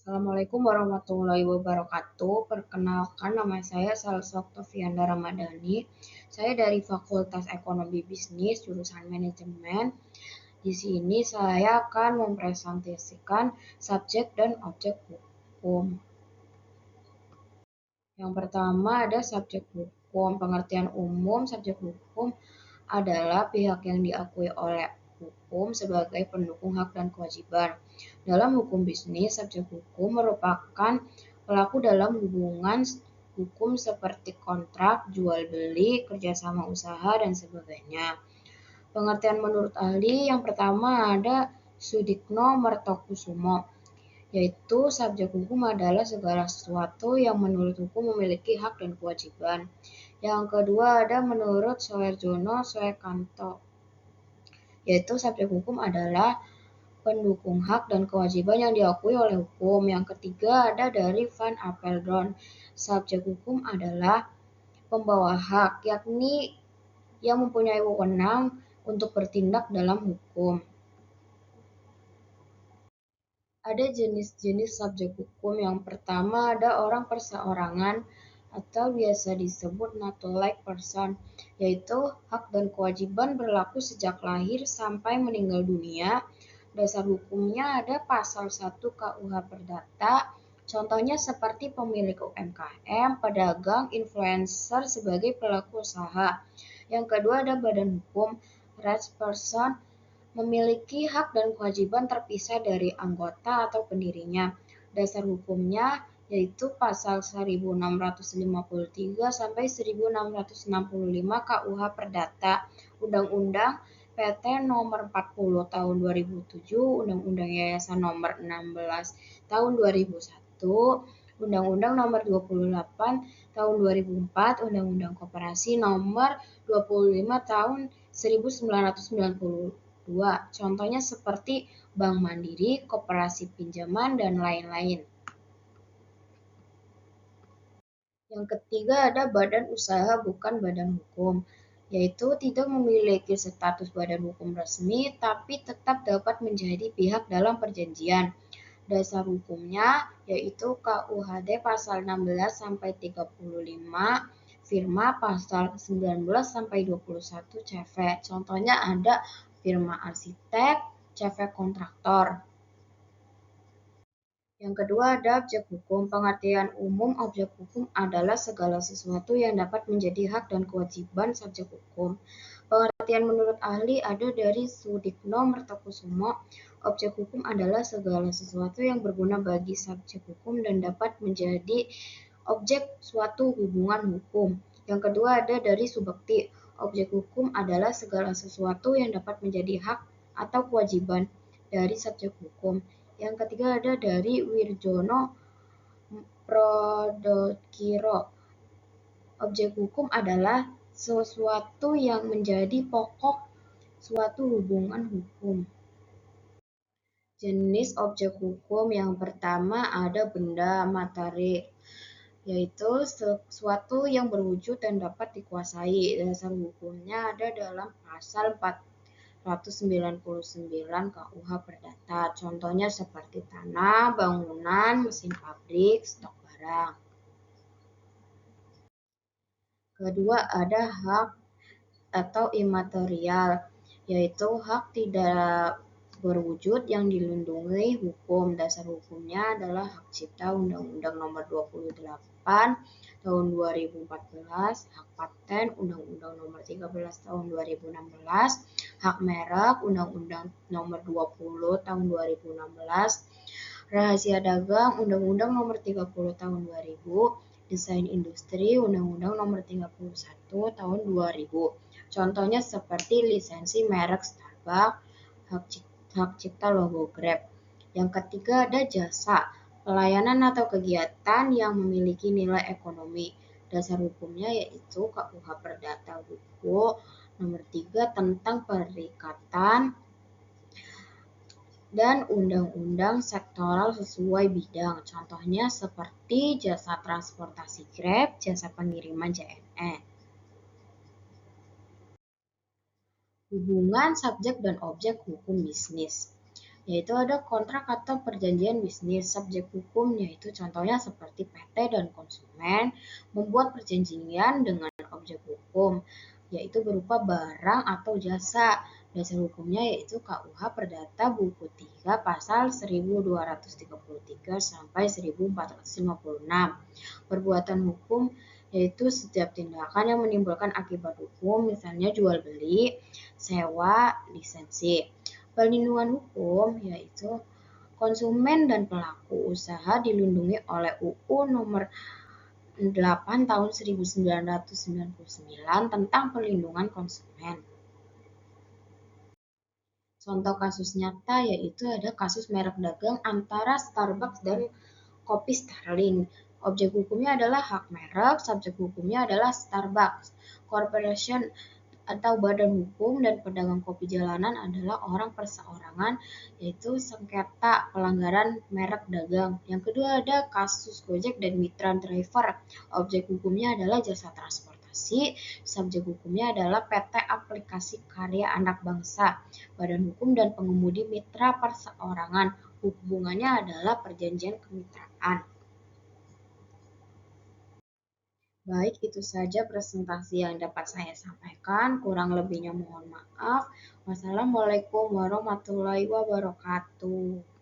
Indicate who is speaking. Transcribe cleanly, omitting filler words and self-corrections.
Speaker 1: Assalamualaikum warahmatullahi wabarakatuh. Perkenalkan, nama saya Salsa Oktavianda Ramadhani. Saya dari Fakultas Ekonomi Bisnis, jurusan Manajemen. Di sini saya akan mempresentasikan subjek dan objek hukum. Yang pertama ada subjek hukum. Pengertian umum subjek hukum adalah pihak yang diakui oleh hukum sebagai pendukung hak dan kewajiban. Dalam hukum bisnis, subjek hukum merupakan pelaku dalam hubungan hukum seperti kontrak, jual beli, kerjasama usaha, dan sebagainya. Pengertian menurut ahli yang pertama ada Sudikno Mertokusumo, yaitu subjek hukum adalah segala sesuatu yang menurut hukum memiliki hak dan kewajiban. Yang kedua ada menurut Soeharjono Soekanto, yaitu subjek hukum adalah pendukung hak dan kewajiban yang diakui oleh hukum. Yang ketiga ada dari Van Apeldoorn, subjek hukum adalah pembawa hak, yakni yang mempunyai wewenang untuk bertindak dalam hukum. Ada jenis-jenis subjek hukum. Yang pertama ada orang perseorangan atau biasa disebut natural person, yaitu hak dan kewajiban berlaku sejak lahir sampai meninggal dunia. Dasar hukumnya ada pasal 1 KUH Perdata, contohnya seperti pemilik UMKM, pedagang, influencer sebagai pelaku usaha. Yang kedua ada badan hukum, rights person, memiliki hak dan kewajiban terpisah dari anggota atau pendirinya. Dasar hukumnya yaitu pasal 1653 sampai 1665 KUH Perdata, Undang-Undang PT Nomor 40 Tahun 2007, Undang-Undang Yayasan Nomor 16 Tahun 2001, Undang-Undang Nomor 28 Tahun 2004, Undang-Undang Koperasi Nomor 25 Tahun 1990. Contohnya seperti Bank Mandiri, Koperasi Pinjaman, dan lain-lain. Yang ketiga ada badan usaha bukan badan hukum, yaitu tidak memiliki status badan hukum resmi tapi tetap dapat menjadi pihak dalam perjanjian. Dasar hukumnya yaitu KUHD pasal 16 sampai 35, firma pasal 19 sampai 21 CV. Contohnya ada firma arsitek, CV kontraktor. Yang kedua ada objek hukum. Pengertian umum objek hukum adalah segala sesuatu yang dapat menjadi hak dan kewajiban subjek hukum. Pengertian menurut ahli ada dari Sudikno Mertokusumo. Objek hukum adalah segala sesuatu yang berguna bagi subjek hukum dan dapat menjadi objek suatu hubungan hukum. Yang kedua ada dari Subekti. Objek hukum adalah segala sesuatu yang dapat menjadi hak atau kewajiban dari subjek hukum. Yang ketiga ada dari Wirjono Prodokiro. Objek hukum adalah sesuatu yang menjadi pokok suatu hubungan hukum. Jenis objek hukum yang pertama ada benda materi, yaitu sesuatu yang berwujud dan dapat dikuasai. Dasar hukumnya ada dalam pasal 499 KUH Perdata. Contohnya seperti tanah, bangunan, mesin pabrik, stok barang. Kedua ada hak atau imaterial, yaitu hak tidak berwujud yang dilindungi hukum. Dasar hukumnya adalah hak cipta Undang-Undang Nomor 28 Tahun 2014, hak paten Undang-Undang Nomor 13 Tahun 2016, hak merek Undang-Undang Nomor 20 Tahun 2016, rahasia dagang Undang-Undang Nomor 30 Tahun 2000, desain industri Undang-Undang Nomor 31 Tahun 2000. Contohnya seperti lisensi merek Starbucks, hak cipta logo Grab. Yang ketiga ada jasa, pelayanan atau kegiatan yang memiliki nilai ekonomi. Dasar hukumnya yaitu KUH Perdata Buku Nomor 3 tentang perikatan dan undang-undang sektoral sesuai bidang. Contohnya seperti jasa transportasi Grab, jasa pengiriman JNE. Hubungan subjek dan objek hukum bisnis, yaitu ada kontrak atau perjanjian bisnis. Subjek hukum yaitu contohnya seperti PT dan konsumen membuat perjanjian dengan objek hukum, yaitu berupa barang atau jasa. Dasar hukumnya yaitu KUH Perdata Buku 3 Pasal 1233 sampai 1456. Perbuatan hukum yaitu setiap tindakan yang menimbulkan akibat hukum, misalnya jual beli, sewa, lisensi. Perlindungan hukum yaitu konsumen dan pelaku usaha dilindungi oleh UU Nomor 8 Tahun 1999 tentang perlindungan konsumen. Contoh kasus nyata yaitu ada kasus merek dagang antara Starbucks dan Kopi Starling. Objek hukumnya adalah hak merek, subjek hukumnya adalah Starbucks Corporation atau badan hukum, dan pedagang kopi jalanan adalah orang perseorangan, yaitu sengketa pelanggaran merek dagang. Yang kedua ada kasus Gojek dan Mitra Driver. Objek hukumnya adalah jasa transportasi, subjek hukumnya adalah PT Aplikasi Karya Anak Bangsa, badan hukum dan pengemudi mitra perseorangan. Hubungannya adalah perjanjian kemitraan. Baik, itu saja presentasi yang dapat saya sampaikan. Kurang lebihnya mohon maaf. Wassalamualaikum warahmatullahi wabarakatuh.